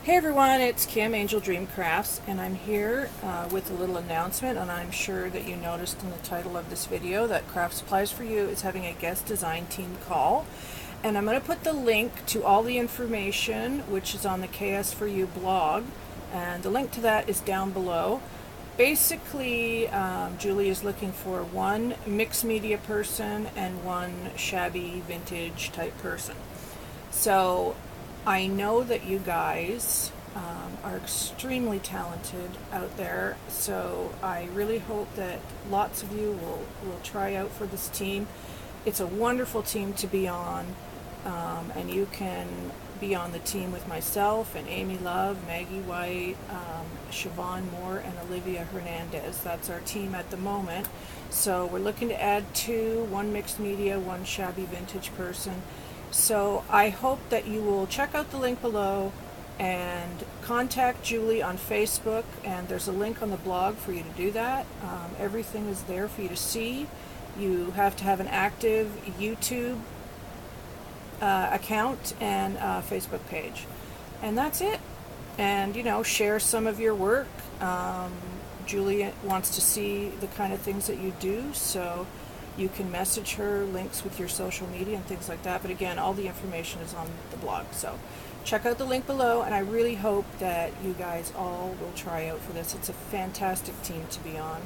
Hey everyone, it's Kim, Angel Dream Crafts, and I'm here with a little announcement, and I'm sure that you noticed in the title of this video that Kraftsupplies4U is having a guest design team call. And I'm going to put the link to all the information, which is on the KS4U blog, and the link to that is down below. Basically, Julie is looking for one mixed media person and one shabby vintage type person. So I know that you guys are extremely talented out there, so I really hope that lots of you will try out for this team. It's a wonderful team to be on, and you can be on the team with myself and Amy Love, Maggie White, Siobhan Moore, and Olivia Hernandez. That's our team at the moment. So we're looking to add two, one mixed media, one shabby vintage person. So I hope that you will check out the link below and contact Julie on Facebook, and there's a link on the blog for you to do that. Everything is there for you to see. You have to have an active YouTube account and Facebook page, and that's it. And share some of your work. Julie wants to see the kind of things that you do, so you can message her links with your social media and things like that. But again, all the information is on the blog. So check out the link below, and I really hope that you guys all will try out for this. It's a fantastic team to be on.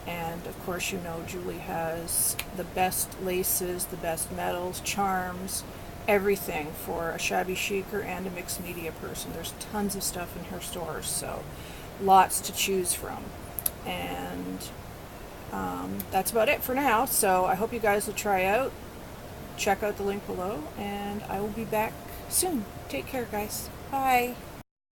And of course, Julie has the best laces, the best metals, charms, everything for a shabby chicer and a mixed media person. There's tons of stuff in her stores, so lots to choose from. And that's about it for now. So I hope you guys will try out. Check out the link below, and I will be back soon. Take care, guys. Bye.